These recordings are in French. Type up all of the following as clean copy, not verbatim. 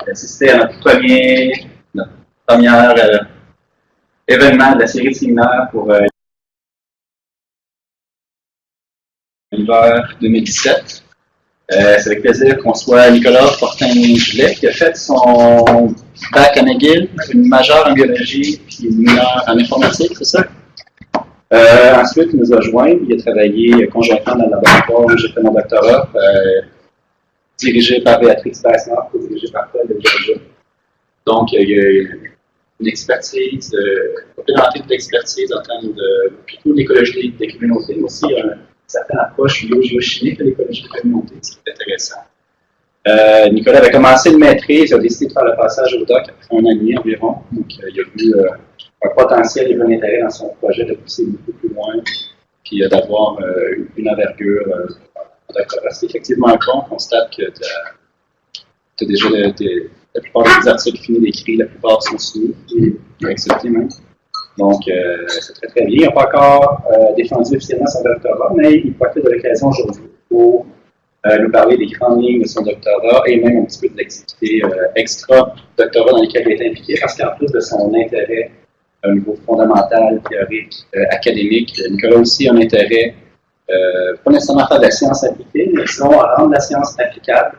d'assister à notre premier événement de la série de séminaires pour l'hiver 2017. C'est avec plaisir qu'on soit Nicolas Fortin-Gillet qui a fait son bac à McGill, une majeure en biologie puis une mineure en informatique, c'est ça? Ensuite, il nous a joints, il a travaillé conjointement dans le laboratoire où j'ai fait mon doctorat, dirigé par Béatrice Bassnard, dirigé par Paul de Georgia. Donc, il y a une expertise, complémentaire de l'expertise en termes de plutôt l'écologie des communautés, mais aussi une certaine approche géochimique de l'écologie des communautés, ce qui est intéressant. Nicolas avait commencé une maîtrise, il a décidé de faire le passage au doc après 1 an et demi environ. Donc, il a vu un potentiel et un intérêt dans son projet de pousser beaucoup plus loin, puis d'avoir une envergure en doctorat. C'est effectivement un cas, on constate que tu as déjà la plupart des articles finis d'écrire, la plupart sont soumis, et acceptés même. Donc, c'est très très bien. Il n'a pas encore défendu officiellement son doctorat, mais il profite de l'occasion aujourd'hui pour nous parler des grandes lignes de son doctorat et même un petit peu de l'activité extra-doctorat dans lesquelles il est impliqué, parce qu'en plus de son intérêt au niveau fondamental, théorique, académique, Nicolas aussi a un intérêt, pas nécessairement à faire de la science appliquée, mais sinon à rendre la science applicable.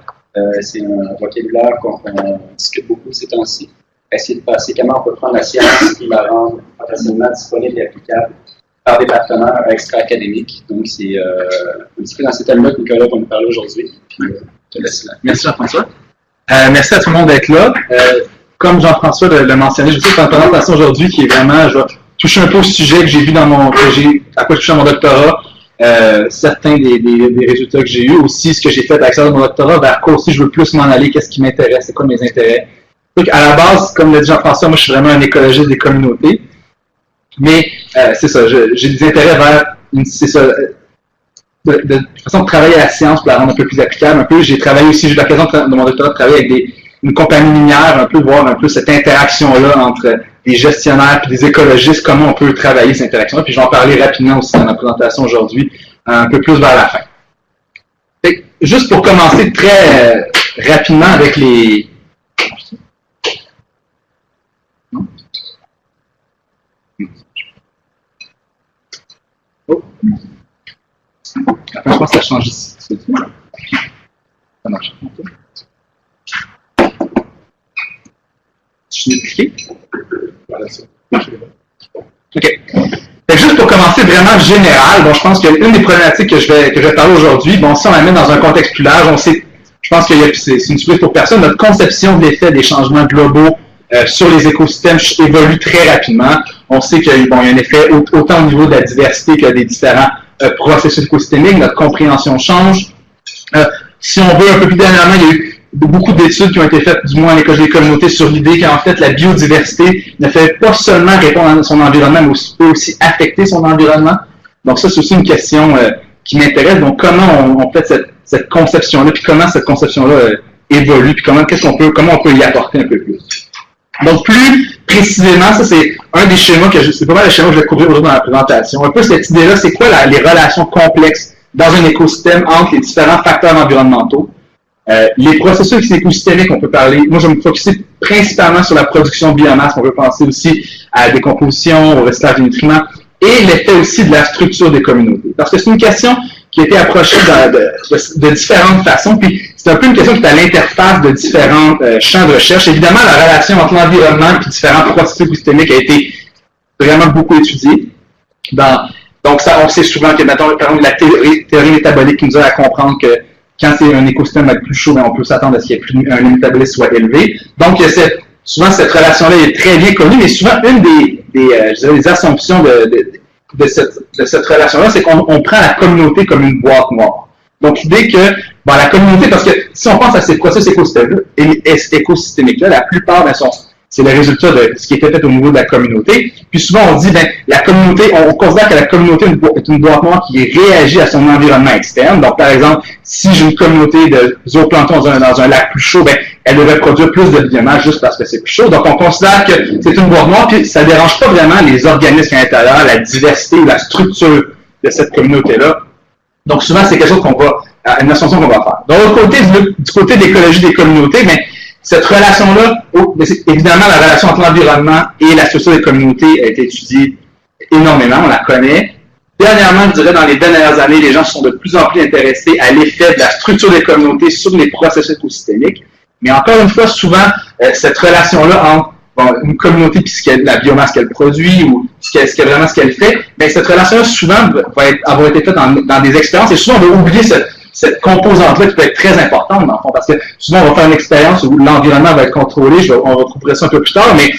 C'est un vocabulaire qu'on discute beaucoup ces temps-ci. Essayer de passer comment on peut prendre la science et la rendre facilement disponible et applicable par des partenaires extra-académiques. Donc, c'est un petit peu dans ces thèmes-là que Nicolas va nous parler aujourd'hui. Puis, je te laisse là. Merci Jean-François. Merci à tout le monde d'être là. Comme Jean-François l'a mentionné, je sais que c'est une présentation aujourd'hui qui est vraiment, je vais toucher un peu au sujet que j'ai vu à quoi je touche à mon doctorat, certains des résultats que j'ai eus, aussi ce que j'ai fait à l'extérieur de mon doctorat, vers quoi aussi je veux plus m'en aller, qu'est-ce qui m'intéresse, c'est quoi mes intérêts. Donc, à la base, comme l'a dit Jean-François, moi je suis vraiment un écologiste des communautés, mais c'est ça, j'ai des intérêts vers, c'est ça, de façon de travailler à la science pour la rendre un peu plus applicable, un peu, j'ai eu l'occasion de mon doctorat de travailler avec une compagnie minière, un peu voir un peu cette interaction-là entre des gestionnaires et des écologistes, comment on peut travailler cette interaction-là, puis je vais en parler rapidement aussi dans ma présentation aujourd'hui, un peu plus vers la fin. Fait, juste pour commencer très rapidement avec les... Oh. Attends, je pense que ça change ici. Ça marche. Je l'ai cliqué. Voilà, ça. OK. Fait juste pour commencer vraiment général, bon, je pense qu'une des problématiques que je vais parler aujourd'hui, bon, si on la met dans un contexte plus large, on sait, je pense que c'est une surprise pour personne, notre conception de l'effet des changements globaux sur les écosystèmes évolue très rapidement. On sait qu'il y a un effet autant au niveau de la diversité que des différents processus écosystémiques. Notre compréhension change. Si on veut un peu plus dernièrement, il y a eu beaucoup d'études qui ont été faites, du moins à l'école des communautés, sur l'idée qu'en fait, la biodiversité ne fait pas seulement répondre à son environnement, mais peut aussi affecter son environnement. Donc ça, c'est aussi une question qui m'intéresse. Donc, comment on fait cette conception-là, puis comment cette conception-là évolue, puis comment on peut y apporter un peu plus. Donc, plus précisément, ça, c'est un des schémas c'est pas mal le schéma que je vais couvrir aujourd'hui dans la présentation. Un peu cette idée-là, c'est quoi les relations complexes dans un écosystème entre les différents facteurs environnementaux. Les processus écosystémiques, on peut parler, moi je vais me focuser principalement sur la production de biomasse, on peut penser aussi à la décomposition, au recyclage des nutriments, et l'effet aussi de la structure des communautés. Parce que c'est une question qui a été approchée de différentes façons, puis c'est un peu une question qui est à l'interface de différents champs de recherche. Évidemment, la relation entre l'environnement et différents processus écosystémiques a été vraiment beaucoup étudiée. Donc ça, on sait souvent que, mettons, par exemple, la théorie métabolique qui nous aide à comprendre que quand c'est un écosystème avec plus chaud, on peut s'attendre à ce qu'il y ait un métabolisme soit élevé. Donc, souvent, cette relation-là est très bien connue, mais souvent, une des assumptions de cette relation-là, c'est qu'on prend la communauté comme une boîte noire. Donc, l'idée que la communauté, parce que si on pense à ces processus écosystémiques-là, la plupart c'est le résultat de ce qui était fait au niveau de la communauté. Puis souvent, on dit, la communauté, on considère que la communauté est une boîte noire qui réagit à son environnement externe. Donc, par exemple, si j'ai une communauté de zooplancton dans un lac plus chaud, elle devrait produire plus de biomasse juste parce que c'est plus chaud. Donc, on considère que c'est une boîte noire, puis ça ne dérange pas vraiment les organismes à l'intérieur, la diversité ou la structure de cette communauté-là. Donc, souvent, c'est quelque chose une assumption qu'on va faire. De l'autre côté, du côté de l'écologie des communautés, cette relation-là, évidemment, la relation entre l'environnement et la structure des communautés a été étudiée énormément, on la connaît. Dernièrement, je dirais, dans les dernières années, les gens sont de plus en plus intéressés à l'effet de la structure des communautés sur les processus écosystémiques. Mais encore une fois, souvent, cette relation-là entre une communauté et la biomasse qu'elle produit ou vraiment ce qu'elle fait, bien, cette relation-là, souvent, va avoir été faite dans des expériences et souvent, on va oublier cette composante-là qui peut être très importante, dans le fond, parce que souvent, on va faire une expérience où l'environnement va être contrôlé, on retrouvera ça un peu plus tard, mais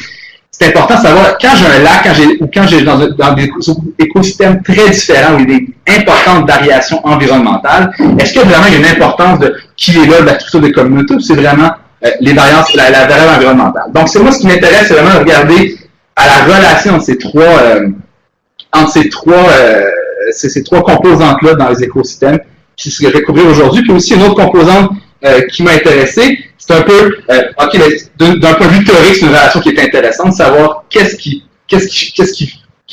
c'est important de savoir, quand j'ai un lac, quand j'ai dans des écosystèmes très différents où il y a des importantes variations environnementales, est-ce qu'il y a vraiment une importance de qui est là, de la structure des communautés, ou c'est vraiment les variances, la variable environnementale? Donc, c'est moi ce qui m'intéresse, c'est vraiment de regarder à la relation entre ces trois composantes-là dans les écosystèmes, c'est ce que je vais couvrir aujourd'hui. Puis aussi, une autre composante qui m'a intéressé, c'est un peu, d'un point de vue théorique, c'est une relation qui est intéressante, de savoir qu'est-ce qui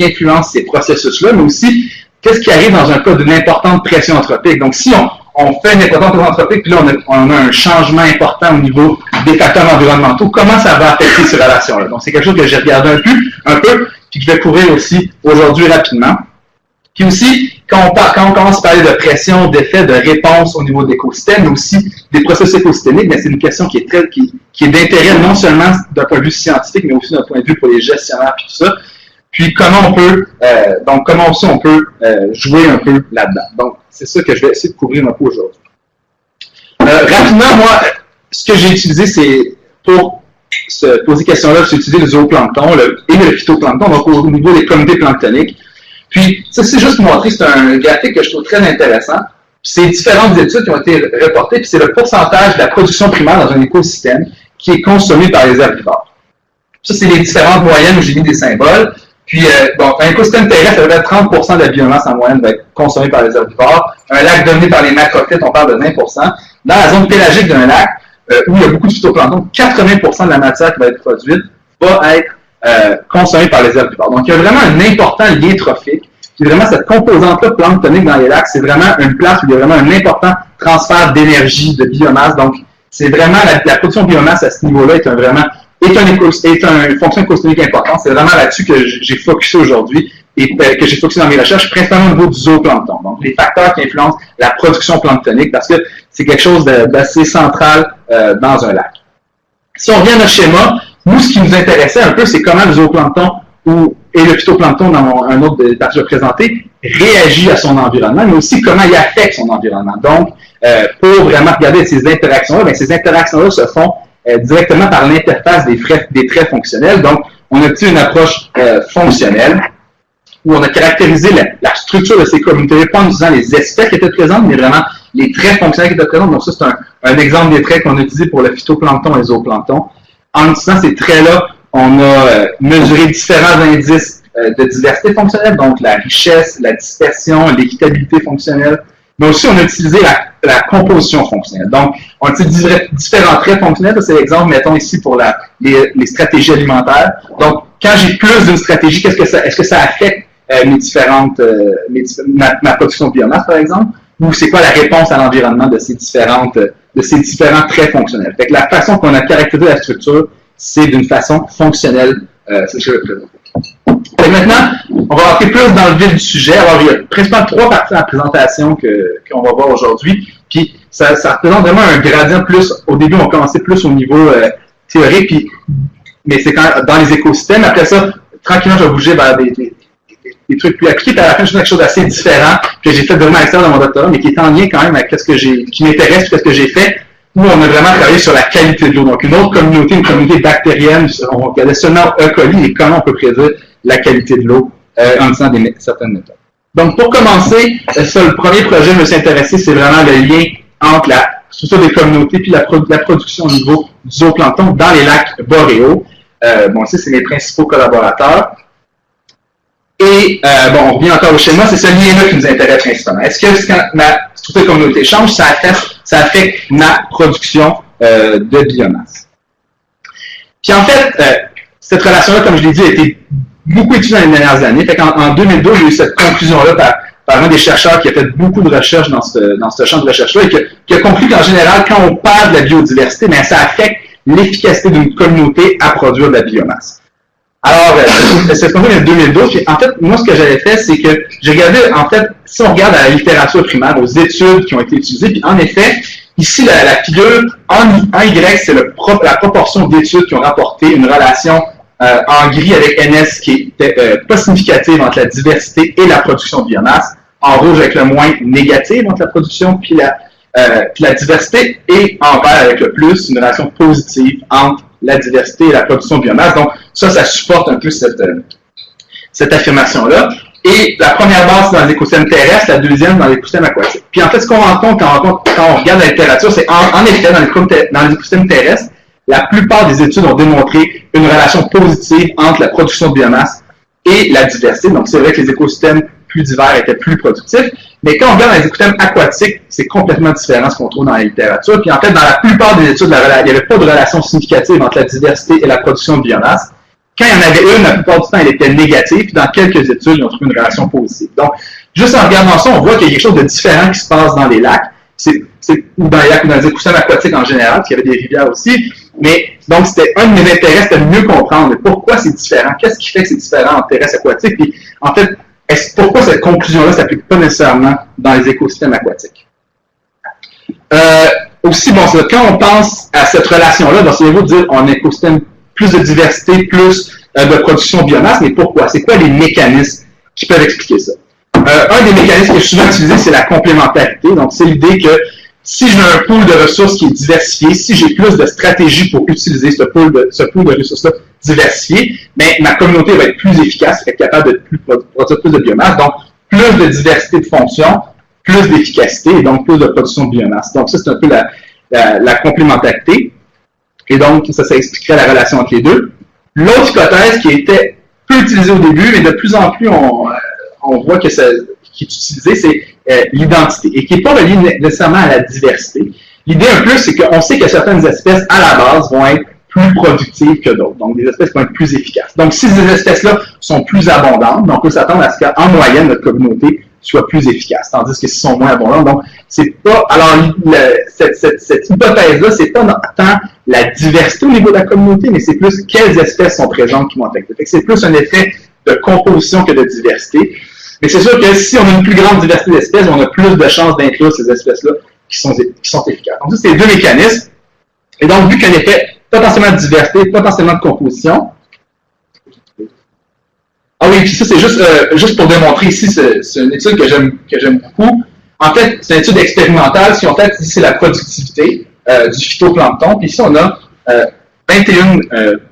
influence ces processus-là, mais aussi qu'est-ce qui arrive dans un cas d'une importante pression anthropique. Donc, si on fait une importante pression anthropique, puis là, on a un changement important au niveau des facteurs environnementaux, comment ça va affecter ces relations-là? Donc, c'est quelque chose que j'ai regardé un peu, puis que je vais couvrir aussi aujourd'hui rapidement. Puis aussi, quand on commence à parler de pression, d'effet, de réponse au niveau de l'écosystème, mais aussi des processus écosystémiques, c'est une question qui est d'intérêt non seulement d'un point de vue scientifique, mais aussi d'un point de vue pour les gestionnaires et tout ça. Puis comment aussi on peut jouer un peu là-dedans. Donc, c'est ça que je vais essayer de couvrir un peu aujourd'hui. Rapidement, moi, ce que j'ai utilisé, c'est pour se poser cette question-là, j'ai utilisé le zooplancton et le phytoplancton, donc au niveau des communautés planctoniques. Puis, ça, c'est juste montrer, c'est un graphique que je trouve très intéressant. C'est différentes études qui ont été reportées, puis c'est le pourcentage de la production primaire dans un écosystème qui est consommé par les herbivores. Ça, c'est les différentes moyennes où j'ai mis des symboles. Puis, un écosystème terrestre, ça va être 30% de la biomasse en moyenne va être consommée par les herbivores. Un lac dominé par les macrophytes, on parle de 20%. Dans la zone pélagique d'un lac, où il y a beaucoup de phytoplancton, 80% de la matière qui va être produite va être consommée par les herbivores. Donc, il y a vraiment un important lien trophique. Puis vraiment, cette composante-là planctonique dans les lacs, c'est vraiment une place où il y a vraiment un important transfert d'énergie, de biomasse. Donc, c'est vraiment la production de biomasse à ce niveau-là est une fonction écosystémique importante. C'est vraiment là-dessus que j'ai focusé aujourd'hui et que j'ai focusé dans mes recherches, principalement au niveau du zooplancton. Donc, les facteurs qui influencent la production planctonique, parce que c'est quelque chose d'assez central dans un lac. Si on revient à notre schéma, nous, ce qui nous intéressait un peu, c'est comment le zooplancton et le phytoplancton, dans un autre des parties que je vais présenter, réagit à son environnement, mais aussi comment il affecte son environnement. Donc, pour vraiment regarder ces interactions-là, bien, ces interactions-là se font directement par l'interface des traits fonctionnels. Donc, on a obtenu une approche fonctionnelle où on a caractérisé la structure de ces communautés, pas en utilisant les espèces qui étaient présentes, mais vraiment les traits fonctionnels qui étaient présents. Donc, ça, c'est un exemple des traits qu'on a utilisés pour le phytoplancton et le zooplancton. En utilisant ces traits-là, on a mesuré différents indices de diversité fonctionnelle, donc la richesse, la dispersion, l'équitabilité fonctionnelle, mais aussi on a utilisé la composition fonctionnelle. Donc, on utilise différents traits fonctionnels. C'est l'exemple, mettons ici, pour les stratégies alimentaires. Donc, quand j'ai plus d'une stratégie, est-ce que ça affecte ma production de biomasse, par exemple, ou c'est quoi la réponse à l'environnement de ces différents traits fonctionnels? Fait que la façon qu'on a caractérisé la structure, c'est d'une façon fonctionnelle. C'est ce que je vais présenter. Et maintenant, on va rentrer plus dans le vif du sujet. Alors, il y a principalement 3 parties de la présentation qu'on va voir aujourd'hui. Puis, ça représente vraiment un gradient plus. Au début, on commençait plus au niveau théorique, mais c'est quand dans les écosystèmes. Après ça, tranquillement, je vais bouger vers des trucs plus appliqués. Puis à la fin, je fais quelque chose d'assez différent que j'ai fait vraiment à l'extérieur de mon doctorat, mais qui est en lien quand même avec qui m'intéresse, ce que j'ai fait, où on a vraiment travaillé sur la qualité de l'eau. Donc, une autre communauté, une communauté bactérienne, on regardait seulement E. coli et comment on peut prédire la qualité de l'eau en utilisant certaines méthodes. Donc, pour commencer, le premier projet que je me suis intéressé, c'est vraiment le lien entre la structure des communautés puis la production au niveau du zooplancton dans les lacs boréaux. Ici, c'est mes principaux collaborateurs. Et, on revient encore au schéma, c'est ce lien-là qui nous intéresse principalement. Est-ce que quand ma structure de communauté change, ça affecte ma production de biomasse? Puis en fait, cette relation-là, comme je l'ai dit, a été beaucoup étudiée dans les dernières années. Fait qu'en 2002, j'ai eu cette conclusion-là par un des chercheurs qui a fait beaucoup de recherches dans ce champ de recherche-là et qui a conclu qu'en général, quand on parle de la biodiversité, bien, ça affecte l'efficacité d'une communauté à produire de la biomasse. Alors, c'est projet de 2012. Puis, en fait, moi, ce que j'avais fait, c'est que j'ai regardé, en fait, si on regarde à la littérature primaire, aux études qui ont été utilisées, puis en effet, ici, la figure en Y, c'est la proportion d'études qui ont rapporté une relation en gris avec NS qui était pas significative entre la diversité et la production de biomasse, en rouge avec le moins négative entre la production puis la diversité, et en vert avec le plus, une relation positive entre la diversité et la production de biomasse. Donc, ça supporte un peu cette affirmation-là. Et la première base, c'est dans les écosystèmes terrestres, la deuxième dans les écosystèmes aquatiques. Puis en fait, ce qu'on rencontre quand on regarde la littérature, c'est en effet, dans les écosystèmes terrestres, la plupart des études ont démontré une relation positive entre la production de biomasse et la diversité. Donc, c'est vrai que les écosystèmes plus divers étaient plus productifs. Mais quand on regarde dans les écosystèmes aquatiques, c'est complètement différent ce qu'on trouve dans la littérature. Puis en fait, dans la plupart des études, il n'y avait pas de relation significative entre la diversité et la production de biomasse. Quand il y en avait une, la plupart du temps, elle était négative. Puis dans quelques études, ils ont trouvé une relation positive. Donc, juste en regardant ça, on voit qu'il y a quelque chose de différent qui se passe dans les lacs. Ou dans les lacs ou dans les écosystèmes aquatiques en général, parce qu'il y avait des rivières aussi. Mais donc, c'était un de mes intérêts, c'était de mieux comprendre pourquoi c'est différent. Qu'est-ce qui fait que c'est différent en terrestres aquatiques? Puis en fait, pourquoi cette conclusion-là ne s'applique pas nécessairement dans les écosystèmes aquatiques? Aussi, bon, quand on pense à cette relation-là, donc c'est vous de dire on a un écosystème plus de diversité, plus de production de biomasse, mais pourquoi? C'est quoi les mécanismes qui peuvent expliquer ça? Un des mécanismes que je suis souvent utilisé, c'est la complémentarité. Donc, c'est l'idée que si j'ai un pool de ressources qui est diversifié, si j'ai plus de stratégies pour utiliser ce pool de ressources-là diversifié, mais ma communauté va être plus efficace, être capable de produire plus de biomasse. Donc, plus de diversité de fonctions, plus d'efficacité et donc plus de production de biomasse. Donc, ça, c'est un peu la complémentarité. Et donc, ça expliquerait la relation entre les deux. L'autre hypothèse qui était peu utilisée au début, mais de plus en plus, on voit que qui est utilisée, c'est l'identité, et qui n'est pas reliée nécessairement à la diversité. L'idée un peu, c'est qu'on sait que certaines espèces, à la base, vont être plus productives que d'autres, donc des espèces qui vont être plus efficaces. Donc, si ces espèces-là sont plus abondantes, on peut s'attendre à ce qu'en moyenne, notre communauté soit plus efficace, tandis que si sont moins abondantes, donc c'est pas, alors, cette hypothèse-là, c'est pas tant la diversité au niveau de la communauté, mais c'est plus quelles espèces sont présentes qui vont affecter. C'est plus un effet de composition que de diversité. Mais c'est sûr que si on a une plus grande diversité d'espèces, on a plus de chances d'inclure ces espèces-là qui sont efficaces. Donc, ça, c'est les deux mécanismes. Et donc, vu qu'il y a un effet potentiellement de diversité, potentiellement de composition. Ah oui, puis ça, c'est juste pour démontrer ici, c'est une étude que j'aime beaucoup. En fait, c'est une étude expérimentale. Ce qu'ils ont fait, c'est la productivité du phytoplancton. Puis ici, on a 21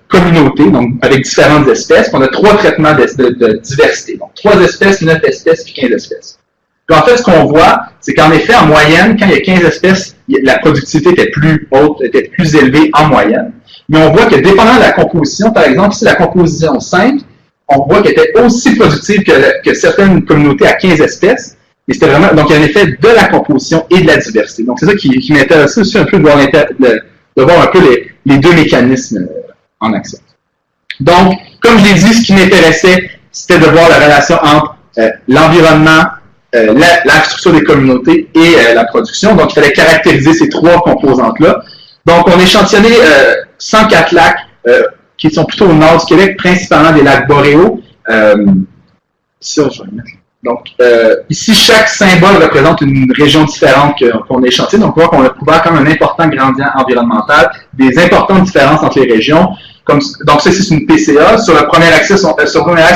communautés, donc avec différentes espèces. On a 3 traitements de diversité. Donc, 3 espèces, 9 espèces, puis 15 espèces. Puis en fait, ce qu'on voit, c'est qu'en effet, en moyenne, quand il y a 15 espèces, la productivité était plus haute, était plus élevée en moyenne. Mais on voit que dépendant de la composition, par exemple, si la composition 5, on voit qu'elle était aussi productive que certaines communautés à 15 espèces. Et c'était vraiment, donc il y a un effet de la composition et de la diversité. Donc c'est ça qui m'intéresse aussi un peu de voir un peu les deux mécanismes en action. Donc, comme je l'ai dit, ce qui m'intéressait, c'était de voir la relation entre l'environnement, la structure des communautés et la production. Donc, il fallait caractériser ces 3 composantes-là. Donc, on a échantillonné 104 lacs qui sont plutôt au nord du Québec, principalement des lacs boréaux. Ici, je vais mettre. Donc, ici, chaque symbole représente une région différente qu'on a échantillonnée. Donc, on voit qu'on a couvert comme un important gradient environnemental, des importantes différences entre les régions. Donc, ça, c'est une PCA. Sur le premier axe, on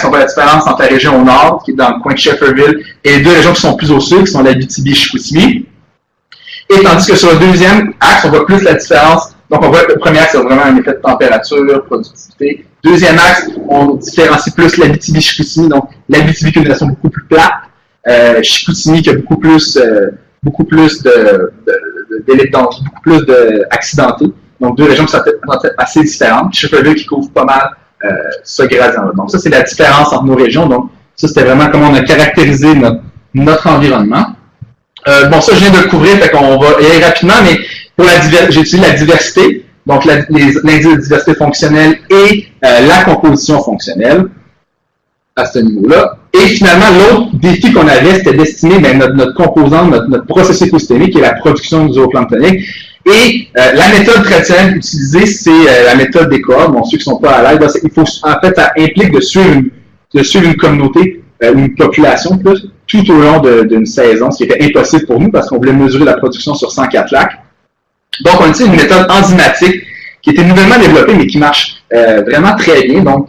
voit la différence entre la région au nord, qui est dans le coin de Shefferville, et les 2 régions qui sont plus au sud, qui sont l'Abitibi-Chicoutimi. Et tandis que sur le deuxième axe, on voit plus la différence. Donc, on voit que le premier axe, c'est vraiment un effet de température, productivité. Deuxième axe, on différencie plus l'Abitibi-Chicoutimi. Donc, l'Abitibi qui a une relation beaucoup plus plate. Chicoutimi qui a beaucoup plus d'électrons, beaucoup plus d'accidentés. Donc, 2 régions qui sont assez différentes. Shefferville qui couvre pas mal ce gradient-là. Donc, ça, c'est la différence entre nos régions. Donc, ça, c'était vraiment comment on a caractérisé notre environnement. Bon, ça, je viens de le couvrir, fait qu'on va y aller rapidement, mais pour j'ai utilisé la diversité, donc l'indice de diversité fonctionnelle et la composition fonctionnelle à ce niveau-là. Et finalement, l'autre défi qu'on avait, c'était d'estimer notre composante, notre processus écosystémique, qui est la production du zooplanctonique. Et la méthode traditionnelle utilisée, c'est la méthode des cohortes. Bon, ceux qui ne sont pas à l'aise, il faut, en fait, ça implique de suivre une communauté, une population plus, tout au long d'une saison, ce qui était impossible pour nous parce qu'on voulait mesurer la production sur 104 lacs. Donc, on utilise une méthode enzymatique qui était nouvellement développée, mais qui marche vraiment très bien. Donc,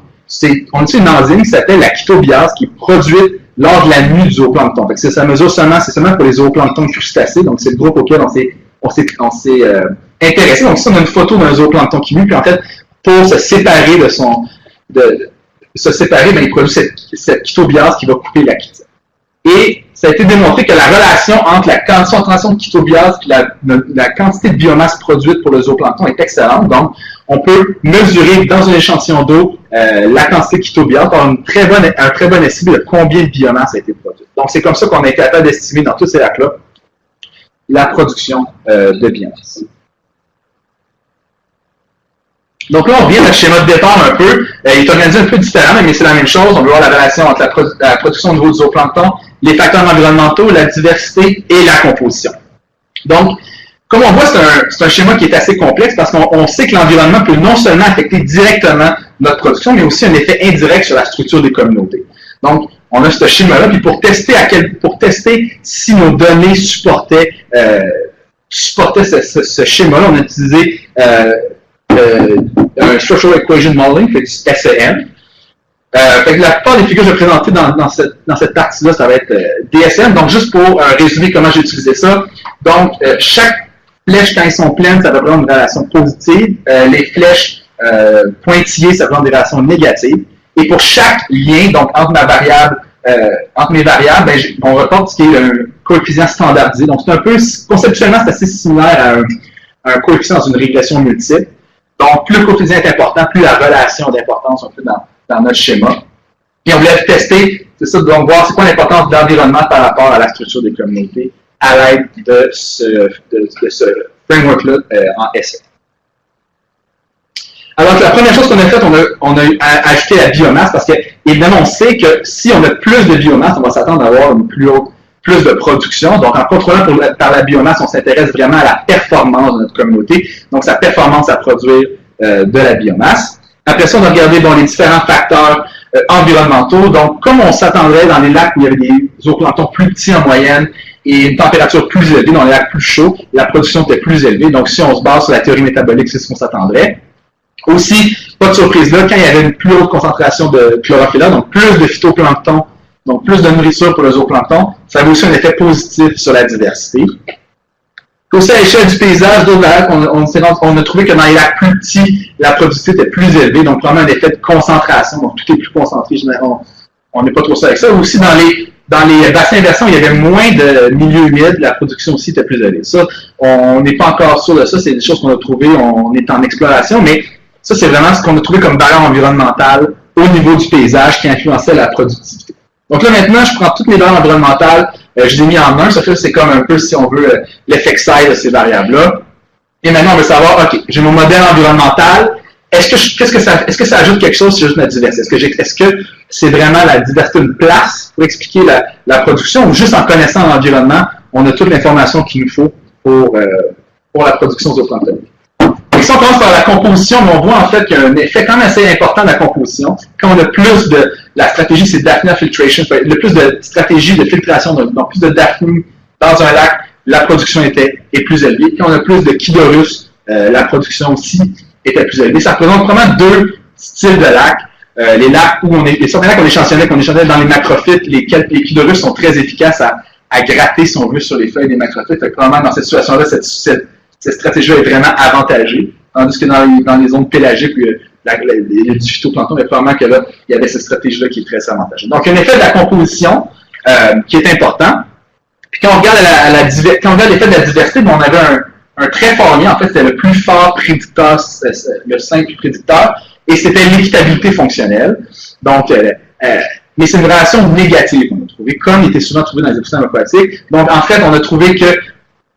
on utilise une enzyme qui s'appelle la chitobiase, qui est produite lors de la nuit du zooplancton. C'est seulement pour les zooplanctons crustacés, donc c'est le groupe auquel on s'est intéressé. Donc, ça, on a une photo d'un zooplancton qui mue, puis en fait, pour se séparer il produit cette chitobiase qui va couper la chitine. Et ça a été démontré que la relation entre la concentration de chitobiase et la quantité de biomasse produite pour le zooplancton est excellente. Donc, on peut mesurer dans un échantillon d'eau la quantité de chitobiase pour avoir un très bon estimé de combien de biomasse a été produite. Donc, c'est comme ça qu'on a été capable d'estimer dans tous ces lacs-là la production de biomasse. Donc là, on revient à notre schéma de départ un peu. Il est organisé un peu différemment, mais c'est la même chose. On veut voir la relation entre la production au niveau du zooplancton, les facteurs environnementaux, la diversité et la composition. Donc, comme on voit, c'est un schéma qui est assez complexe parce qu'on sait que l'environnement peut non seulement affecter directement notre production, mais aussi un effet indirect sur la structure des communautés. Donc, on a ce schéma-là, puis pour tester si nos données supportaient ce schéma-là, on a utilisé un Structural Equation Modeling, fait du SEM. Fait que la plupart des figures que je vais présenter dans cette partie-là, ça va être DSM. Donc, juste pour résumer comment j'ai utilisé ça. Donc, chaque flèche, quand elles sont pleines, ça va prendre une relation positive. Les flèches pointillées, ça va prendre des relations négatives. Et pour chaque lien, donc entre mes variables, on reporte ce qui est un coefficient standardisé. Donc, c'est un peu, conceptuellement, c'est assez similaire à un coefficient dans une régression multiple. Donc, plus le coefficient est important, plus la relation d'importance un peu dans notre schéma. Et on voulait tester, c'est ça, donc voir c'est quoi l'importance de l'environnement par rapport à la structure des communautés à l'aide de ce framework-là en essai. Alors, la première chose qu'on a faite, on a ajouté la biomasse parce que, évidemment, on sait que si on a plus de biomasse, on va s'attendre à avoir plus de production. Donc, en contrôlant par la biomasse, on s'intéresse vraiment à la performance de notre communauté. Donc, sa performance à produire de la biomasse. Après ça, on a regardé les différents facteurs environnementaux. Donc, comme on s'attendrait dans les lacs où il y avait des zooplanctons plus petits en moyenne et une température plus élevée, dans les lacs plus chauds, la production était plus élevée. Donc, si on se base sur la théorie métabolique, c'est ce qu'on s'attendrait. Aussi, pas de surprise là, quand il y avait une plus haute concentration de chlorophylla, donc plus de phytoplancton, donc plus de nourriture pour le zooplancton, ça avait aussi un effet positif sur la diversité. Aussi, à l'échelle du paysage, d'autres lacs, on a trouvé que dans les lacs plus petits, la productivité était plus élevée, donc probablement un effet de concentration, donc tout est plus concentré, on n'est pas trop ça avec ça. Aussi, dans les bassins versants, il y avait moins de milieux humides, la production aussi était plus élevée. Ça, on n'est pas encore sûr de ça, c'est des choses qu'on a trouvées, on est en exploration, mais ça, c'est vraiment ce qu'on a trouvé comme barrière environnementale au niveau du paysage qui influençait la productivité. Donc là, maintenant, je prends toutes mes valeurs environnementales, je les ai mis en un. Ça fait c'est comme un peu, si on veut, l'effet size de ces variables-là. Et maintenant, on veut savoir, OK, j'ai mon modèle environnemental. Est-ce que ça ajoute quelque chose sur juste ma diversité? Est-ce que c'est vraiment la diversité d'une place pour expliquer la production ou juste en connaissant l'environnement, on a toute l'information qu'il nous faut pour la production zooplanctonique? Si on commence par la composition, on voit en fait qu'il y a un effet quand même assez important de la composition. Quand on a plus de, la stratégie c'est Daphnia Filtration, le plus de stratégie de filtration, donc plus de Daphne dans un lac, la production est plus élevée. Quand on a plus de Chidorus, la production aussi était plus élevée. Ça représente vraiment deux styles de lacs. Les lacs où certains lacs qu'on échantillonnait dans les macrophytes, les Chidorus sont très efficaces à gratter, si on veut, sur les feuilles des macrophytes. Fait que vraiment, dans cette situation-là, cette stratégie-là est vraiment avantagée, tandis que dans les zones pélagiques, il y a du phytoplancton, mais probablement que là, il y avait cette stratégie-là qui est très avantageuse. Donc, il y a un effet de la composition qui est important. Puis quand on regarde l'effet de la diversité, on avait un très fort lien. En fait, c'était le plus fort prédicteur, le simple prédicteur, et c'était l'équitabilité fonctionnelle. Donc, mais c'est une relation négative qu'on a trouvée, comme il était souvent trouvé dans les écosystèmes aquatiques. Donc, en fait, on a trouvé que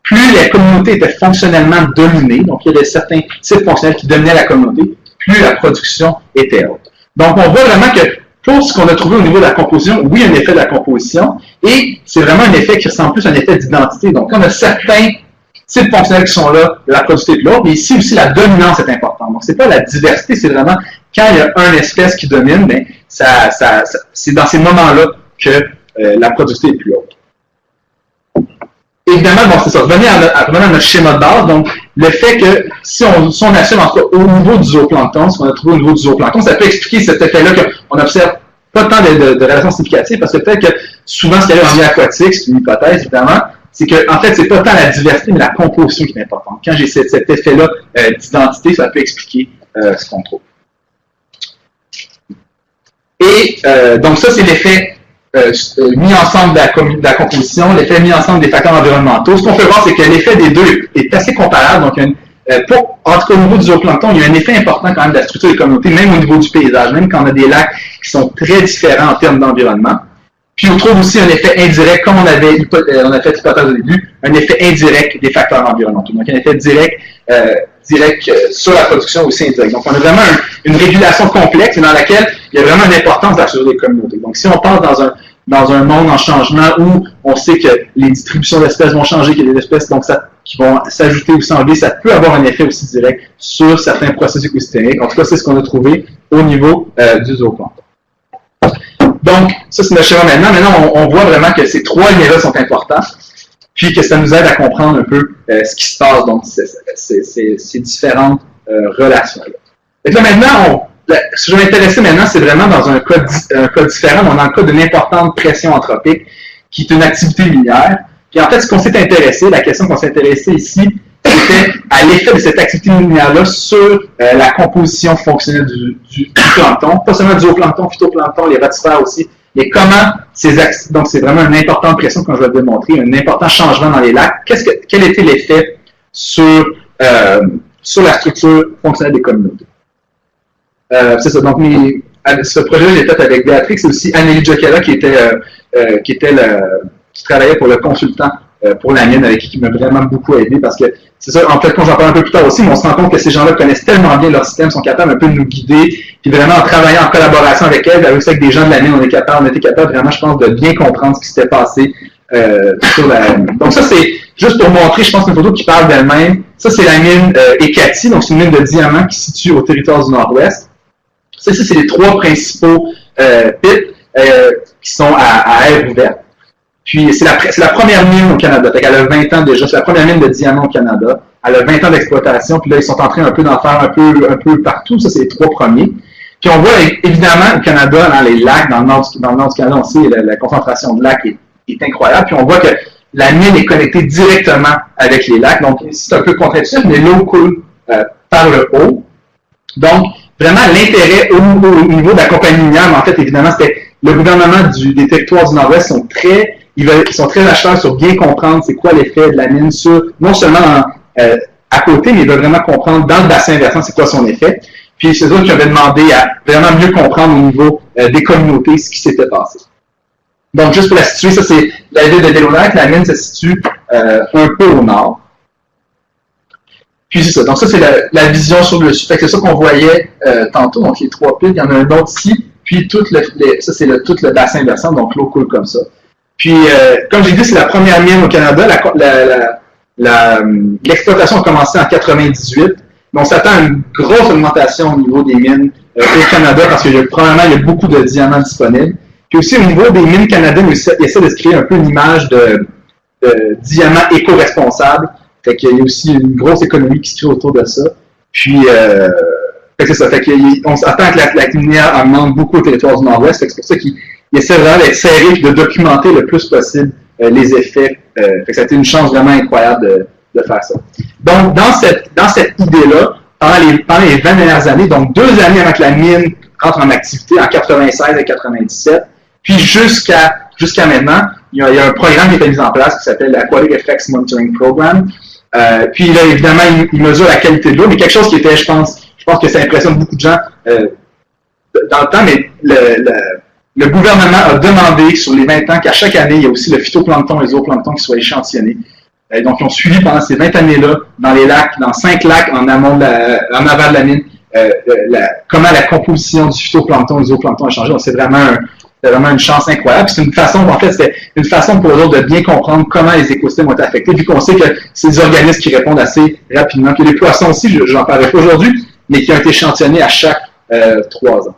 plus la communauté était fonctionnellement dominée, donc il y avait certains types fonctionnels qui dominaient la communauté, plus la production était haute. Donc, on voit vraiment que pour ce qu'on a trouvé au niveau de la composition, oui, il y a un effet de la composition, et c'est vraiment un effet qui ressemble plus à un effet d'identité. Donc, on a certains types fonctionnels qui sont là, la productivité de l'autre, mais ici aussi la dominance est importante. Donc, c'est pas la diversité, c'est vraiment quand il y a une espèce qui domine, ben, c'est dans ces moments-là que la productivité est plus haute. Évidemment, bon, c'est ça. Revenez à notre schéma de base. Donc, le fait que si on assume en tout cas au niveau du zooplancton, ce qu'on a trouvé au niveau du zooplancton, ça peut expliquer cet effet-là qu'on observe pas tant de relations significatives, parce que peut-être que souvent, ce qu'il y a en milieu aquatique, c'est une hypothèse, évidemment, c'est que, en fait, c'est pas tant la diversité, mais la composition qui est importante. Quand j'ai cet effet-là d'identité, ça peut expliquer ce qu'on trouve. Et donc, ça, c'est l'effet mis ensemble de la composition, l'effet mis ensemble des facteurs environnementaux. Ce qu'on peut voir, c'est que l'effet des deux est assez comparable. Donc, en tout cas, au niveau du zooplancton, il y a un effet important quand même de la structure des communautés, même au niveau du paysage, même quand on a des lacs qui sont très différents en termes d'environnement. Puis, on trouve aussi un effet indirect, comme on a fait l'hypothèse au début, un effet indirect des facteurs environnementaux. Donc, un effet direct sur la production aussi indirect. Donc, on a vraiment une régulation complexe dans laquelle il y a vraiment une importance de la structure des communautés. Donc, si on pense dans un monde en changement où on sait que les distributions d'espèces vont changer, qu'il y a des espèces qui vont s'ajouter ou s'enlever, ça peut avoir un effet aussi direct sur certains processus écosystémiques. En tout cas, c'est ce qu'on a trouvé au niveau du zooplancton. Donc, ça, c'est notre schéma maintenant. Maintenant, on voit vraiment que ces trois liens-là sont importants, puis que ça nous aide à comprendre un peu ce qui se passe, donc ces différentes relations-là. Et là, maintenant, ce que je vais m'intéresser maintenant, c'est vraiment dans un cas différent, on est dans le cas d'une importante pression anthropique, qui est une activité minière. Puis en fait, ce qu'on s'est intéressé, la question qu'on s'est intéressé ici, c'était à l'effet de cette activité minière-là sur la composition fonctionnelle du plancton, pas seulement du zooplancton, phytoplancton, les rotifères aussi, mais comment donc c'est vraiment une importante pression, comme je vais le démontrer, un important changement dans les lacs. Quel était l'effet sur la structure fonctionnelle des communautés? C'est ça, donc ce projet-là, j'ai fait avec Béatrix, c'est aussi Anneli Giocchella qui travaillait pour le consultant pour la mine, avec qui m'a vraiment beaucoup aidé, parce que c'est ça, en fait, quand j'en parle un peu plus tard aussi, mais on se rend compte que ces gens-là connaissent tellement bien leur système, sont capables un peu de nous guider, puis vraiment en travaillant en collaboration avec elles, avec des gens de la mine, on était capable vraiment, je pense, de bien comprendre ce qui s'était passé sur la mine. Donc ça, c'est juste pour montrer, je pense, une photo qui parle d'elle-même. Ça, c'est la mine Ekati, donc c'est une mine de diamants qui se situe au territoire du Nord-Ouest. Ça, c'est les trois principaux pits qui sont à air ouverte. Puis, c'est la première mine au Canada. Fait qu'elle a 20 ans déjà. C'est la première mine de diamants au Canada. Elle a 20 ans d'exploitation. Puis là, ils sont en train un peu d'en faire un peu partout. Ça, c'est les trois premiers. Puis, on voit évidemment au Canada, dans les lacs, dans le nord du Canada, on sait la concentration de lacs est incroyable. Puis, on voit que la mine est connectée directement avec les lacs. Donc, c'est un peu contre-intuitif, mais l'eau coule par le haut. Donc, vraiment, l'intérêt au niveau de la compagnie minière, mais en fait, évidemment, c'était le gouvernement des territoires du Nord-Ouest sont très acheteurs sur bien comprendre c'est quoi l'effet de la mine sur, non seulement à côté, mais ils veulent vraiment comprendre dans le bassin versant c'est quoi son effet. Puis c'est eux qui avaient demandé à vraiment mieux comprendre au niveau des communautés ce qui s'était passé. Donc, juste pour la situer, ça c'est la ville de Delonac, la mine se situe un peu au nord. Puis c'est ça. Donc ça, c'est la vision sur le dessus. Fait que c'est ça qu'on voyait tantôt. Donc les trois piles, il y en a un autre ici. Puis ça, c'est tout le bassin versant, donc l'eau coule comme ça. Puis, comme j'ai dit, c'est la première mine au Canada. L'exploitation a commencé en 98. Mais on s'attend à une grosse augmentation au niveau des mines au Canada parce qu'il y a beaucoup de diamants disponibles. Puis aussi, au niveau des mines canadiennes, ils essaient de se créer un peu une image de diamants éco-responsables. Fait qu'il y a aussi une grosse économie qui se crée autour de ça. Puis, c'est ça. Fait qu'on s'attend que la minière augmente beaucoup au territoire du Nord-Ouest. C'est pour ça qu'ils essaient vraiment d'être serrés et de documenter le plus possible les effets. Fait que ça a été une chance vraiment incroyable de faire ça. Donc, dans cette idée-là, pendant les 20 dernières années, donc 2 années avant que la mine entre en activité, en 96 et 97, puis jusqu'à maintenant, il y a un programme qui a été mis en place qui s'appelle l'Aquatic Effects Monitoring Program. Puis là, évidemment, il mesure la qualité de l'eau, mais quelque chose qui était, je pense que ça impressionne beaucoup de gens dans le temps, mais le gouvernement a demandé sur les 20 ans qu'à chaque année, il y a aussi le phytoplancton et le zooplancton qui soient échantillonnés. Donc, ils ont suivi pendant ces 20 années-là, dans les lacs, dans 5 lacs en aval de la mine, comment la composition du phytoplancton et du zooplancton a changé. Donc, c'est vraiment C'était vraiment une chance incroyable. C'est une façon, en fait, c'était une façon pour eux autres de bien comprendre comment les écosystèmes ont été affectés, vu qu'on sait que c'est des organismes qui répondent assez rapidement. Puis les poissons aussi, je n'en parlerai pas aujourd'hui, mais qui ont été échantillonnés à chaque 3 ans.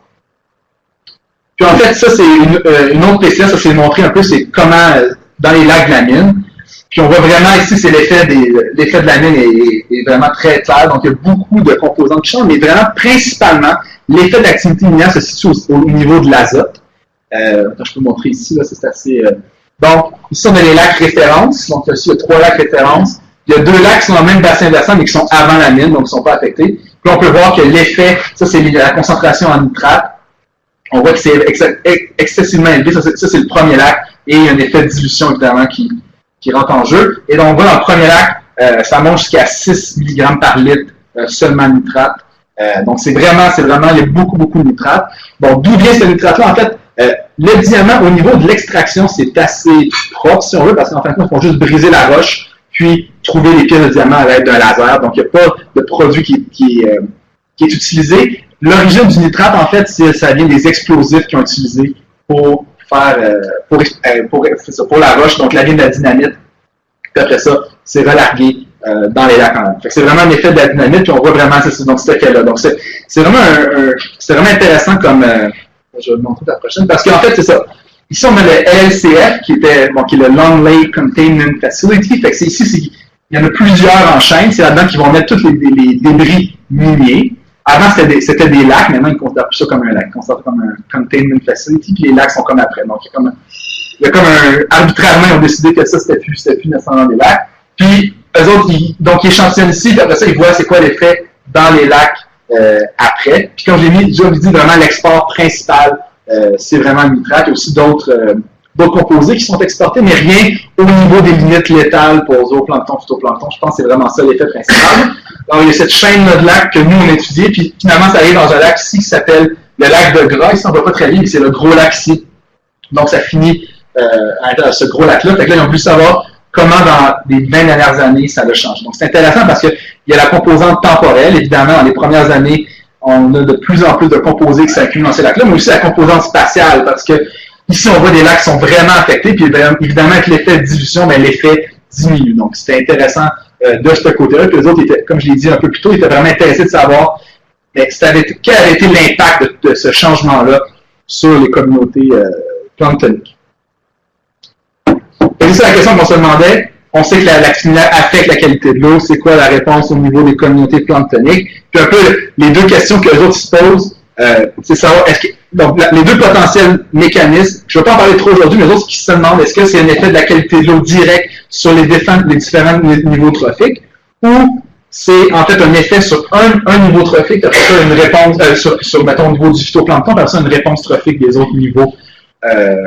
Puis en fait, ça, c'est une autre PCA, ça c'est montré un peu, c'est comment, dans les lacs de la mine. Puis on voit vraiment ici, c'est l'effet de la mine est vraiment très clair. Donc il y a beaucoup de composants qui changent, mais vraiment, principalement, l'effet de l'activité minière se situe au niveau de l'azote. Je peux montrer ici, là, c'est assez... Donc, ici, on a les lacs références. Donc, ici, il y a 3 lacs références. Il y a 2 lacs qui sont dans le même bassin versant, mais qui sont avant la mine, donc ils ne sont pas affectés. Puis on peut voir que l'effet, ça, c'est la concentration en nitrate. On voit que c'est excessivement élevé. Ça, c'est le premier lac. Et il y a un effet de dilution, évidemment, qui rentre en jeu. Et donc, on voit dans le premier lac, ça monte jusqu'à 6 mg par litre seulement de nitrate. Donc, c'est vraiment, il y a beaucoup de nitrate. Bon, d'où vient ce nitrate-là? En fait, le diamant, au niveau de l'extraction, c'est assez propre, si on veut, parce qu'en fin de compte, il faut juste briser la roche, puis trouver les pièces de diamant à l'aide d'un laser. Donc, il n'y a pas de produit qui est utilisé. L'origine du nitrate, en fait, ça vient des explosifs qu'ils ont utilisés pour faire, pour la roche, donc la ligne de la dynamite. Puis après ça, c'est relargué dans les lacs en même. C'est vraiment un effet de la dynamite, puis on voit vraiment donc, cet effet-là. Donc, c'est vraiment intéressant comme... je vais vous montrer la prochaine, parce qu'en fait, c'est ça. Ici, on a le LLCF, qui est le Long Lake Containment Facility. Fait que ici, il y en a plusieurs en chaîne. C'est là-dedans qu'ils vont mettre tous les débris miniers. Avant, c'était des lacs. Maintenant, ils considèrent plus ça comme un lac. Ils considèrent comme un Containment Facility, puis les lacs sont comme après. Donc, il y a comme arbitrairement, ils ont décidé que ça, c'était plus nécessairement des lacs. Puis, eux autres, donc, ils échantillonnent ici, puis après ça, ils voient c'est quoi l'effet dans les lacs après. Puis, comme je l'ai dit, vraiment, l'export principal, c'est vraiment le nitrate. Il y a aussi d'autres composés qui sont exportés, mais rien au niveau des limites létales pour zooplancton, phytoplancton. Je pense que c'est vraiment ça l'effet principal. Alors, il y a cette chaîne-là de lacs que nous, on a étudiée, puis finalement, ça arrive dans un lac ici qui s'appelle le lac de Gras. Ici, on ne voit pas très bien, mais c'est le gros lac ici. Donc, ça finit à ce gros lac-là. Fait que là, ils ont voulu savoir comment, dans les 20 dernières années, ça a changé. Donc, c'est intéressant parce qu'il y a la composante temporelle. Évidemment, dans les premières années, on a de plus en plus de composés qui s'accumulent dans ces lacs-là, mais aussi la composante spatiale, parce que ici, on voit des lacs qui sont vraiment affectés, puis évidemment, avec l'effet de dilution, ben, l'effet diminue. Donc, c'était intéressant de ce côté-là. Puis les autres, comme je l'ai dit un peu plus tôt, ils étaient vraiment intéressés de savoir quel avait été l'impact de ce changement-là sur les communautés planctoniques. Et c'est la question qu'on se demandait. On sait que l'activité minière affecte la qualité de l'eau. C'est quoi la réponse au niveau des communautés planctoniques? Puis un peu les deux questions que les autres se posent, c'est savoir donc les deux potentiels mécanismes, je ne vais pas en parler trop aujourd'hui, mais les autres qui se demandent est-ce que c'est un effet de la qualité de l'eau direct sur les différents niveaux trophiques, ou c'est en fait un effet sur un niveau trophique, après ça une réponse sur mettons au niveau du phytoplancton, après ça une réponse trophique des autres niveaux.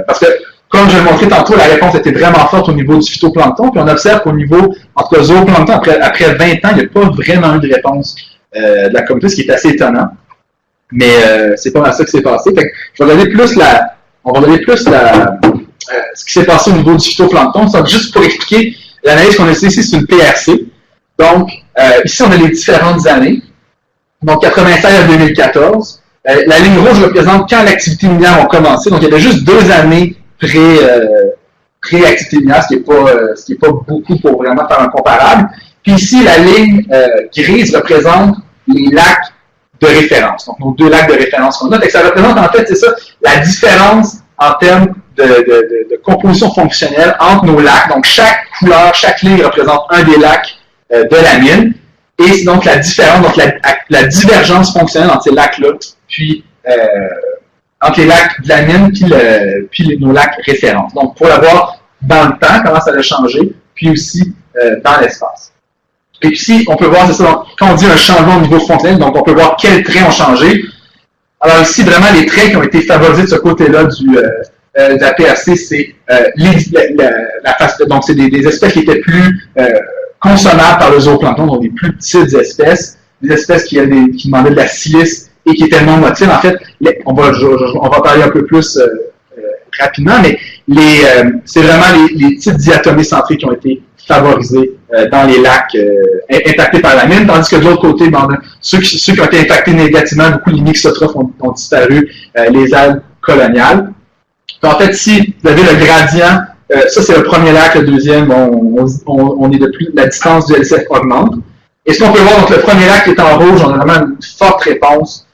Parce que comme je l'ai montré tantôt, la réponse était vraiment forte au niveau du phytoplancton, puis on observe qu'au niveau, en tout cas, zooplancton, après 20 ans, il n'y a pas vraiment eu de réponse de la communauté, ce qui est assez étonnant. Mais c'est pas mal ça qui s'est passé. Fait que on va regarder plus ce qui s'est passé au niveau du phytoplancton. Ça, juste pour expliquer, l'analyse qu'on a ici, c'est une PRC. Donc, ici, on a les différentes années. Donc, 96 à 2014. La ligne rouge représente quand l'activité minière a commencé. Donc, il y avait juste 2 années pré-activité minière, ce qui est pas beaucoup pour vraiment faire un comparable. Puis ici, la ligne grise représente les lacs de référence. Donc, nos 2 lacs de référence qu'on a. Et ça représente, en fait, c'est ça, la différence en termes de composition fonctionnelle entre nos lacs. Donc, chaque couleur, chaque ligne représente un des lacs de la mine. Et c'est donc la différence, donc la divergence fonctionnelle entre ces lacs-là, puis entre les lacs de la mine puis nos lacs références. Donc, pour l'avoir dans le temps, comment ça a changé, puis aussi dans l'espace. Et puis ici, on peut voir, c'est ça, donc, quand on dit un changement au niveau fonctionnel, donc on peut voir quels traits ont changé. Alors ici, vraiment, les traits qui ont été favorisés de ce côté-là de la PRC, c'est donc c'est des espèces qui étaient plus consommables par le zooplancton, donc des plus petites espèces, des espèces qui demandaient de la silice et qui étaient non motiles. En fait, on va parler un peu plus rapidement, mais c'est vraiment les types diatomées centrées qui ont été favorisés dans les lacs impactés par la mine, tandis que de l'autre côté, ceux qui ont été impactés négativement, beaucoup les mixotrophes ont disparu, les algues coloniales. En fait, si vous avez le gradient, ça c'est le premier lac, le deuxième, on est de plus, la distance du LCF augmente. Et ce qu'on peut voir, donc le premier lac qui est en rouge, on a vraiment une forte réponse,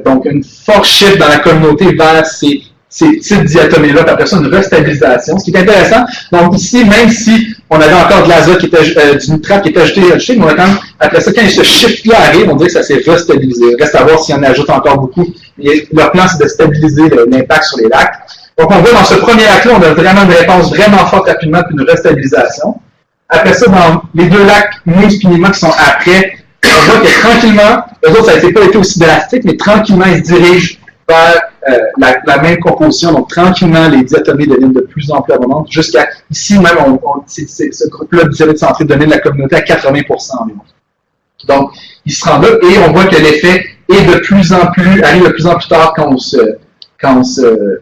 donc une forte shift dans la communauté vers ces petites diatomées-là, puis après ça, une restabilisation. Ce qui est intéressant, donc ici, même si on avait encore de l'azote qui était, du nitrate qui était ajouté, mais on a quand même, après ça, quand ce shift-là arrive, on dirait que ça s'est restabilisé. Reste à voir s'il y en ajoute encore beaucoup. Et leur plan, c'est de stabiliser l'impact sur les lacs. Donc, on voit dans ce premier lac-là, on a vraiment une réponse vraiment forte rapidement, puis une restabilisation. Après ça, dans les deux lacs, Moose et Nima qui sont après, on voit que tranquillement, eux autres, ça n'a pas été aussi drastique, mais tranquillement, ils se dirigent vers la même composition. Donc, tranquillement, les diatomées deviennent de plus en plus abondantes, jusqu'à ici même, ce groupe-là de centré domine la communauté à 80% environ. Donc, il se rend là, et on voit que l'effet est de plus en plus, arrive de plus en plus tard quand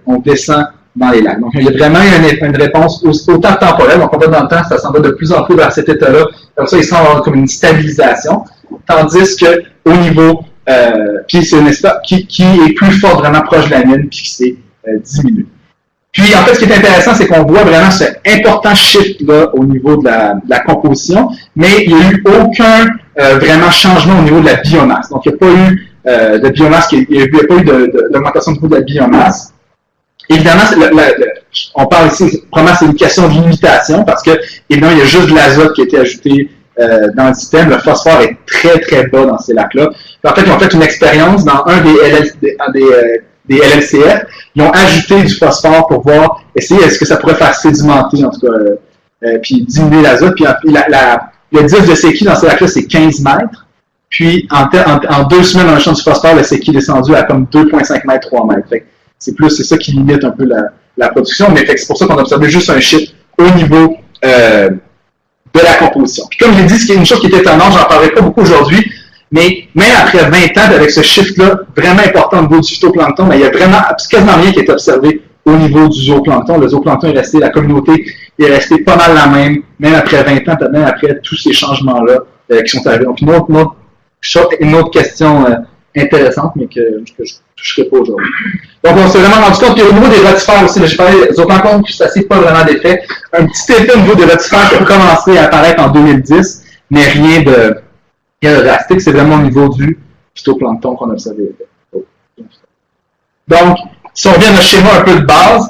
on descend dans les lacs. Donc, il y a vraiment une réponse autant temporelle, donc on va dans le temps, ça s'en va de plus en plus vers cet état-là. Comme ça, il semble comme une stabilisation, tandis que au niveau, puis c'est un état qui est plus fort, vraiment proche de la mine, puis qui s'est diminué. Puis, en fait, ce qui est intéressant, c'est qu'on voit vraiment ce important shift-là au niveau de la composition, mais il n'y a eu aucun vraiment changement au niveau de la biomasse. Donc, il n'y a pas eu de biomasse, il n'y a pas eu d'augmentation au niveau de la biomasse. Évidemment, on parle ici, probablement c'est une question de limitation, parce que, évidemment, il y a juste de l'azote qui a été ajouté dans le système. Le phosphore est très, très bas dans ces lacs-là. En fait, ils ont fait une expérience dans un des LLCF. Ils ont ajouté du phosphore pour voir, essayer, est-ce que ça pourrait faire sédimenter, en tout cas, puis diminuer l'azote. Puis le disque de séquille dans ces lacs-là, c'est 15 mètres. Puis, en 2 semaines, dans le champ du phosphore, le séquille est descendu à comme 2,5 mètres, 3 mètres. Fait c'est ça qui limite un peu la production, mais c'est pour ça qu'on a observé juste un shift au niveau de la composition. Puis comme je l'ai dit, c'est une chose qui est étonnante, j'en parlerai pas beaucoup aujourd'hui, mais même après 20 ans, avec ce shift-là vraiment important au niveau du phytoplancton, il y a vraiment quasiment rien qui est observé au niveau du zooplancton. Le zooplancton est resté, la communauté est restée pas mal la même après 20 ans, peut-être même après tous ces changements-là qui sont arrivés. Donc une autre question intéressante, mais que je ne toucherai pas aujourd'hui. Donc, on s'est vraiment rendu compte qu'au niveau des rotifères aussi, j'ai parlé des zooplanctons, ça c'est pas vraiment d'effet. Un petit effet au niveau des rotifères qui a commencé à apparaître en 2010, mais rien de drastique, c'est vraiment au niveau du phytoplancton qu'on a observé. Donc, si on revient à notre schéma un peu de base,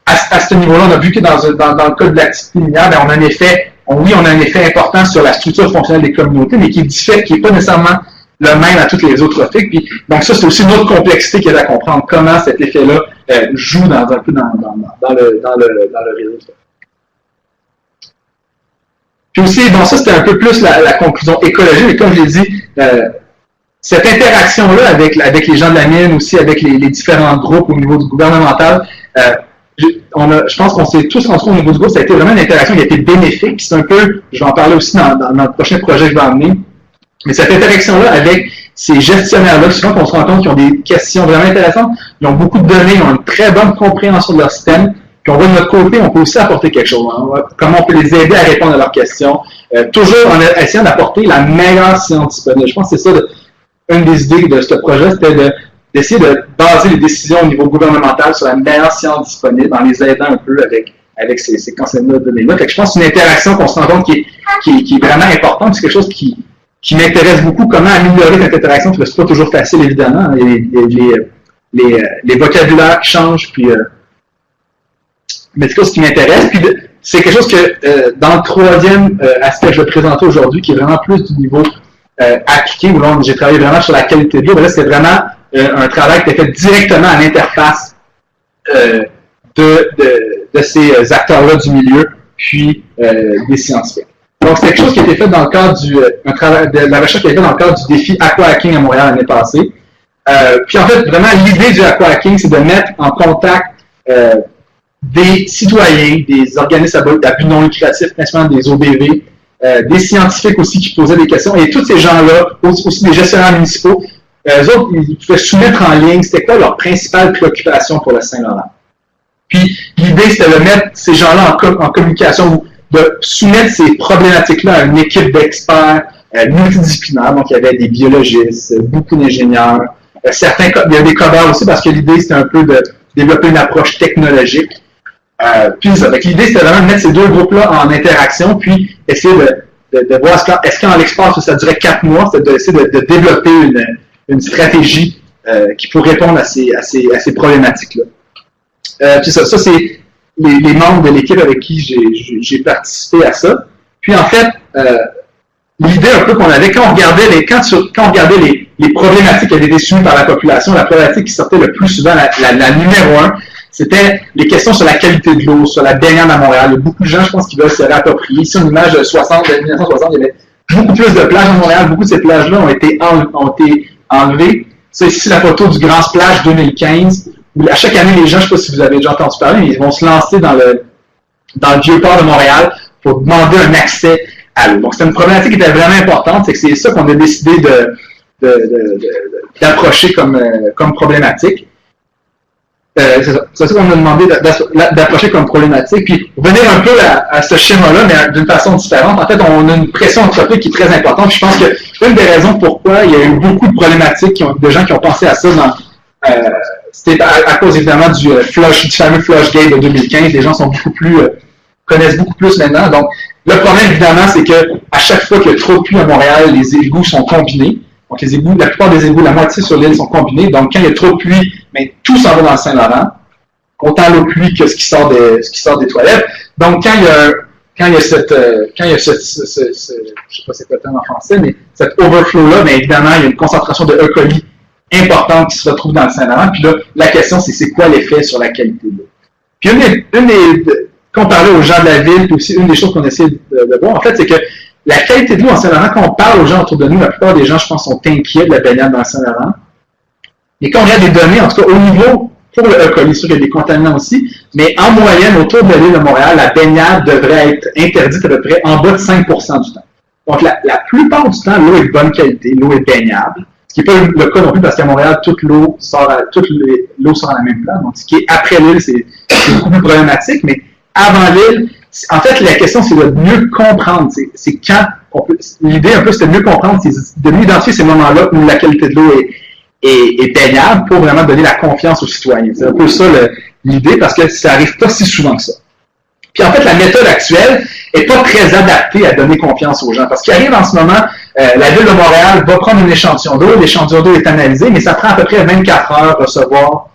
à ce niveau-là, on a vu que dans le cas de l'activité minière, on a un effet, on a un effet important sur la structure fonctionnelle des communautés, mais qui n'est pas nécessairement le même à toutes les autres trophiques. Puis, donc ça, c'est aussi une autre complexité qu'il y a à comprendre, comment cet effet-là joue un peu dans le réseau. Puis aussi, bon, ça c'était un peu plus la conclusion écologique, mais comme je l'ai dit, cette interaction-là avec les gens de la mine, aussi avec les différents groupes au niveau du gouvernemental, je pense qu'on s'est tous rendu compte au niveau du groupe, ça a été vraiment une interaction qui a été bénéfique. C'est un peu, je vais en parler aussi dans le prochain projet que je vais amener. Mais cette interaction-là avec ces gestionnaires-là, souvent qu'on se rend compte qu'ils ont des questions vraiment intéressantes, ils ont beaucoup de données, ils ont une très bonne compréhension de leur système, puis on voit de notre côté, on peut aussi apporter quelque chose. Hein, comment on peut les aider à répondre à leurs questions, toujours en essayant d'apporter la meilleure science disponible. Je pense que c'est ça, une des idées de ce projet, c'était d'essayer de baser les décisions au niveau gouvernemental sur la meilleure science disponible, en les aidant un peu avec ces concepts-là de données-là. Fait que je pense que c'est une interaction qu'on se rend compte qui est vraiment importante, c'est quelque chose qui m'intéresse beaucoup, comment améliorer cette interaction, parce que c'est pas toujours facile, évidemment. Les vocabulaires qui changent, puis mais c'est quelque chose qui m'intéresse. Puis c'est quelque chose que, dans le troisième aspect que je vais présenter aujourd'hui, qui est vraiment plus du niveau appliqué, où là, j'ai travaillé vraiment sur la qualité de l'eau, là, c'est vraiment un travail qui est fait directement à l'interface de ces acteurs-là du milieu, puis des scientifiques. Donc, c'est quelque chose qui a été fait dans le cadre de la recherche qui a été fait dans le cadre du défi Aquahacking à Montréal l'année passée. Puis, en fait, vraiment, l'idée du Aquahacking, c'est de mettre en contact des citoyens, des organismes à but non lucratif, principalement des OBV, des scientifiques aussi qui posaient des questions, et tous ces gens-là, aussi des gestionnaires municipaux, eux autres, ils pouvaient soumettre en ligne c'était quoi leur principale préoccupation pour le Saint-Laurent. Puis, l'idée, c'était de mettre ces gens-là en communication, de soumettre ces problématiques-là à une équipe d'experts multidisciplinaires. Donc, il y avait des biologistes, beaucoup d'ingénieurs, il y a des codeurs aussi, parce que l'idée, c'était un peu développer une approche technologique. Puis l'idée, c'était vraiment de mettre ces deux groupes-là en interaction, puis essayer de voir est-ce qu'en l'espace, ça durait 4 mois, c'était d'essayer de développer une stratégie qui pourrait répondre à ces problématiques-là. Puis ça c'est les membres de l'équipe avec qui j'ai participé à ça. Puis en fait, l'idée un peu qu'on avait, quand on regardait les problématiques qui avaient été soumises par la population, la problématique qui sortait le plus souvent, la numéro 1, c'était les questions sur la qualité de l'eau, sur la baignade à Montréal. Il y a beaucoup de gens, je pense, qui veulent se réapproprier. Ici, une image de 1960, il y avait beaucoup plus de plages à Montréal. Beaucoup de ces plages-là ont été enlevées. C'est ici la photo du Grand Splash 2015, où à chaque année, les gens, je ne sais pas si vous avez déjà entendu parler, mais ils vont se lancer dans le Vieux-Port de Montréal pour demander un accès à l'eau. Donc, c'était une problématique qui était vraiment importante. C'est ça qu'on a décidé d'approcher comme problématique. C'est ça qu'on a demandé d'approcher comme problématique. Puis, revenir un peu à ce schéma-là, mais d'une façon différente. En fait, on a une pression anthropique qui est très importante. Puis je pense que une des raisons pourquoi il y a eu beaucoup de problématiques de gens qui ont pensé à ça c'était à cause évidemment du fameux Flushgate de 2015. Les gens sont connaissent beaucoup plus maintenant. Donc, le problème, évidemment, c'est que à chaque fois qu'il y a trop de pluie à Montréal, les égouts sont combinés. Donc, la plupart des égouts, la moitié sur l'île sont combinés. Donc, quand il y a trop de pluie, mais tout s'en va dans le Saint-Laurent. Autant l'eau de pluie que ce qui sort des toilettes. Donc, quand il y a cette, je sais pas c'est quoi le terme en français, mais cet overflow-là, bien évidemment, il y a une concentration de E. coli importante qui se retrouve dans le Saint-Laurent. Puis là, la question, c'est quoi l'effet sur la qualité de l'eau. Puis quand on parlait aux gens de la ville, puis aussi une des choses qu'on essaie de voir, en fait, c'est que la qualité de l'eau en Saint-Laurent, quand on parle aux gens autour de nous, la plupart des gens, je pense, sont inquiets de la baignade dans le Saint-Laurent. Et quand on regarde des données, en tout cas au niveau, pour le E. coli, sûr qu'il y a des contaminants aussi, mais en moyenne, autour de l'île de Montréal, la baignade devrait être interdite à peu près en bas de 5% du temps. Donc, la plupart du temps, l'eau est de bonne qualité, l'eau est baignable, ce qui n'est pas le cas non plus parce qu'à Montréal, toute l'eau sort à la même place. Donc, ce qui est après l'île, c'est beaucoup plus problématique, mais avant l'île, en fait, la question, c'est de mieux comprendre. C'est quand l'idée, un peu, c'est de mieux comprendre, c'est de mieux identifier ces moments-là où la qualité de l'eau est baignable pour vraiment donner la confiance aux citoyens. C'est un peu ça l'idée, parce que ça arrive pas si souvent que ça. Puis en fait, la méthode actuelle est pas très adaptée à donner confiance aux gens. Parce qu'il arrive en ce moment, la Ville de Montréal va prendre un échantillon d'eau, l'échantillon d'eau est analysé, mais ça prend à peu près 24 heures de recevoir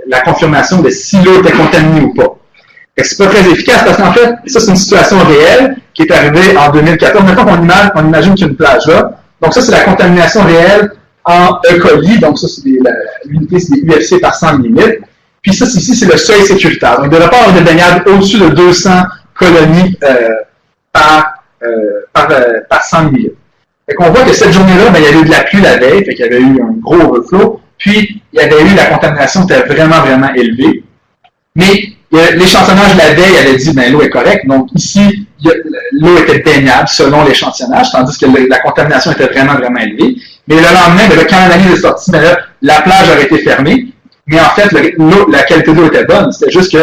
la confirmation de si l'eau était contaminée ou pas. C'est pas très efficace parce qu'en fait, ça c'est une situation réelle qui est arrivée en 2014. Maintenant qu'on imagine qu'il y a une plage là. Donc ça c'est la contamination réelle en E. coli. Donc ça c'est l'unité, c'est des UFC par 100 millilitres. Puis ça ici c'est le seuil sécuritaire. Donc il ne devrait pas avoir de baignade au-dessus de 200 colonies par 100 millilitres. Fait qu'on voit que cette journée-là, ben, il y avait eu de la pluie la veille, fait qu'il y avait eu un gros overflow. Puis il y avait eu la contamination était vraiment vraiment élevée. Mais l'échantillonnage de la veille avait dit ben l'eau est correcte, donc ici l'eau était baignable selon l'échantillonnage, tandis que la contamination était vraiment vraiment élevée. Mais le lendemain, ben, quand l'analyse est sortie, ben, là, la plage aurait été fermée, mais en fait la qualité de l'eau était bonne. C'était juste que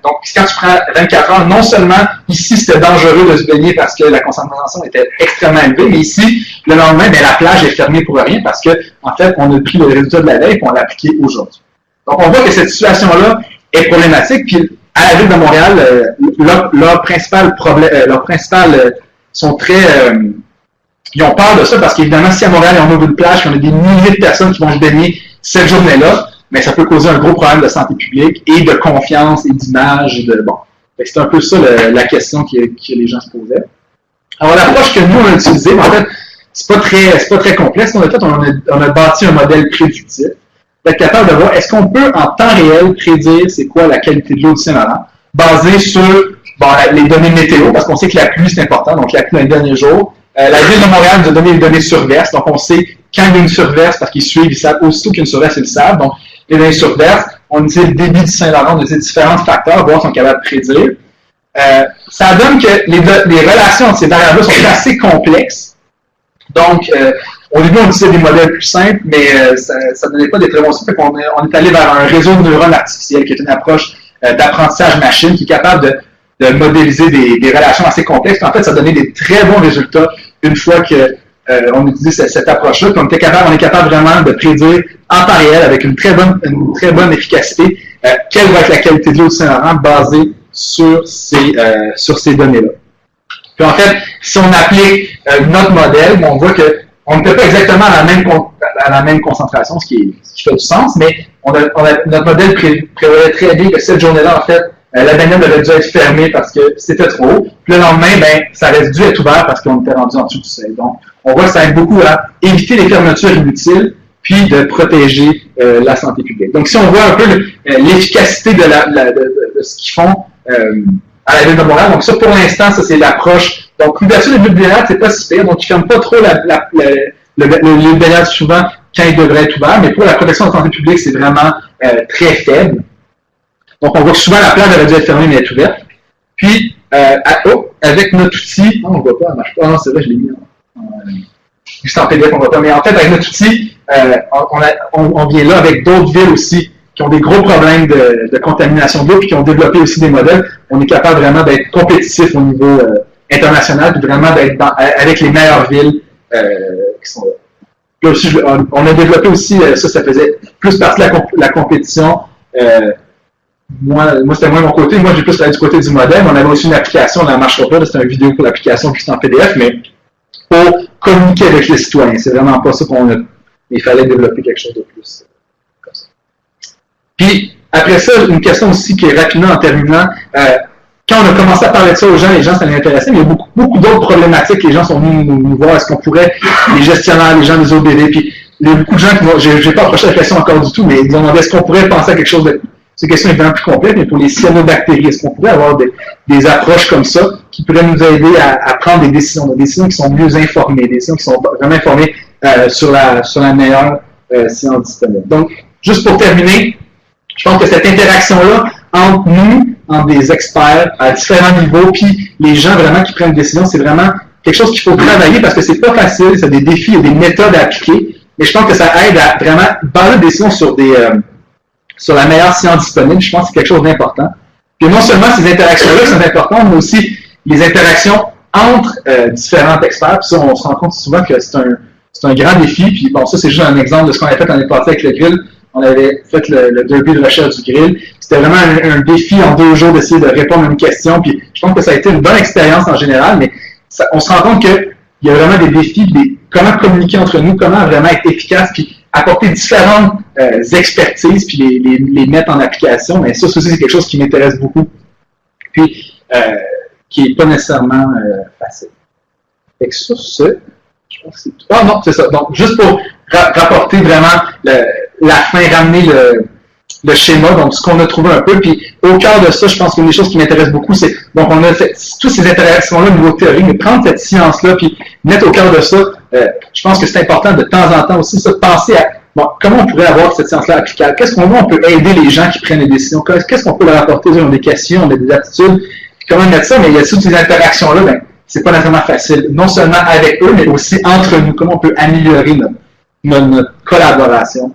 donc quand tu prends 24 heures, non seulement ici c'était dangereux de se baigner parce que la concentration était extrêmement élevée, mais ici le lendemain, ben, la plage est fermée pour rien parce que en fait on a pris le résultat de la veille et on l'a appliqué aujourd'hui. Donc on voit que cette situation-là est problématique. Puis à la Ville de Montréal, leur principal sont très... ils ont peur de ça parce qu'évidemment, si à Montréal, on ouvre une plage, on a des milliers de personnes qui vont se baigner cette journée-là, mais ça peut causer un gros problème de santé publique et de confiance et d'image. C'est un peu ça la question que les gens se posaient. Alors l'approche que nous on a utilisée, en fait, c'est pas très complexe. En fait, on a bâti un modèle prédictif. D'être capable de voir est-ce qu'on peut en temps réel prédire c'est quoi la qualité de l'eau du Saint-Laurent, basé sur les données météo, parce qu'on sait que la pluie c'est important, donc la pluie dans les derniers jours. La Ville de Montréal nous a donné les données surverses, donc on sait quand il y a une surverse, parce qu'ils suivent, ils savent aussitôt qu'il y a une surverse, ils le savent. Donc les données surverses, on utilise le débit du Saint-Laurent, on utilise différents facteurs, voir si on est capable de prédire. Ça donne que les relations entre ces variables sont assez complexes. Donc, au début, on utilisait des modèles plus simples, mais ça ne donnait pas des très bons signaux. On est allé vers un réseau de neurones artificiels, qui est une approche d'apprentissage machine, qui est capable de modéliser des relations assez complexes. En fait, ça donnait des très bons résultats une fois que on utilise cette approche-là, puis on est capable vraiment de prédire en temps réel avec une très bonne efficacité quelle va être la qualité de l'eau du Saint-Laurent basée sur ces données-là. Puis en fait, si on applique notre modèle, on voit qu'on ne fait pas exactement à la même concentration, ce qui fait du sens, mais notre modèle prévoyait très bien que cette journée-là, en fait, la baignade aurait dû être fermée parce que c'était trop haut. Puis le lendemain, ça aurait dû être ouvert parce qu'on était rendu en dessous du seuil. Donc, on voit que ça aide beaucoup à éviter les fermetures inutiles, puis de protéger la santé publique. Donc, si on voit un peu l'efficacité de ce qu'ils font à la Ville de Montréal, donc ça, pour l'instant, ça, c'est l'approche. Donc, l'ouverture des baignades, c'est pas si pire. Donc, ils ne ferment pas trop les baignades souvent quand ils devraient être ouverts, mais pour la protection de la santé publique, c'est vraiment très faible. Donc, on voit que souvent la plage aurait dû être fermée, mais elle est ouverte. Puis, avec notre outil, on ne voit pas, elle ne marche pas. Non, c'est vrai, je l'ai mis juste en PDF, on ne voit pas. Mais en fait, avec notre outil, on vient là avec d'autres villes aussi qui ont des gros problèmes de contamination d'eau, puis qui ont développé aussi des modèles. On est capable vraiment d'être compétitif au niveau international, puis vraiment d'être avec les meilleures villes qui sont là. Là aussi, on a développé aussi, ça faisait plus partie de la compétition. Moi, c'était moins mon côté. Moi, j'ai plus allé du côté du modèle. On avait aussi une application, on ne marchera pas. C'était une vidéo pour l'application qui est en PDF, mais pour communiquer avec les citoyens. C'est vraiment pas ça qu'on a. Il fallait développer quelque chose de plus. Comme ça. Puis, après ça, une question aussi qui est rapidement en terminant. Quand on a commencé à parler de ça aux gens, les gens, ça les intéressait, mais il y a beaucoup d'autres problématiques. Les gens sont venus nous voir. Est-ce qu'on pourrait, les gestionnaires, les gens des OBD, puis il y a beaucoup de gens qui vont, j'ai pas approché la question encore du tout, mais ils ont demandé est-ce qu'on pourrait penser à quelque chose de. C'est une question évidemment plus complète, mais pour les cyanobactéries, est-ce qu'on pourrait avoir des approches comme ça qui pourraient nous aider à prendre des décisions qui sont mieux informées, des décisions qui sont vraiment informées sur la meilleure science disponible. Donc, juste pour terminer, je pense que cette interaction-là entre nous, entre des experts à différents niveaux, puis les gens vraiment qui prennent des décisions, c'est vraiment quelque chose qu'il faut travailler parce que c'est pas facile, c'est des défis, il y a des méthodes à appliquer, mais je pense que ça aide à vraiment baser des décisions sur la meilleure science disponible. Je pense que c'est quelque chose d'important. Puis non seulement ces interactions-là sont importantes, mais aussi les interactions entre différents experts. Puis ça, on se rend compte souvent que c'est un grand défi. Puis bon, ça, c'est juste un exemple de ce qu'on a fait l'année passée avec le grill. On avait fait le derby de recherche du grill. C'était vraiment un défi en 2 jours d'essayer de répondre à une question. Puis je pense que ça a été une bonne expérience en général, mais on se rend compte qu'il y a vraiment des défis, comment communiquer entre nous, comment vraiment être efficace, puis apporter différentes expertises, puis les mettre en application. Mais ça aussi, c'est quelque chose qui m'intéresse beaucoup, puis qui n'est pas nécessairement facile. Fait que sur ce, je pense que c'est tout. Ah non, c'est ça. Donc, juste pour rapporter vraiment la fin, ramener le schéma, donc ce qu'on a trouvé un peu, puis au cœur de ça, je pense qu'une des choses qui m'intéresse beaucoup, c'est, donc on a fait toutes ces interactions-là au niveau théorie, mais prendre cette science-là, puis mettre au cœur de ça, je pense que c'est important de temps en temps aussi, ça, de penser à, bon, comment on pourrait avoir cette science-là applicable, qu'est-ce qu'on peut aider les gens qui prennent les décisions, qu'est-ce qu'on peut leur apporter, ils ont des questions, on a des aptitudes, comment mettre ça, mais il y a toutes ces interactions-là, c'est pas nécessairement facile, non seulement avec eux, mais aussi entre nous, comment on peut améliorer notre collaboration.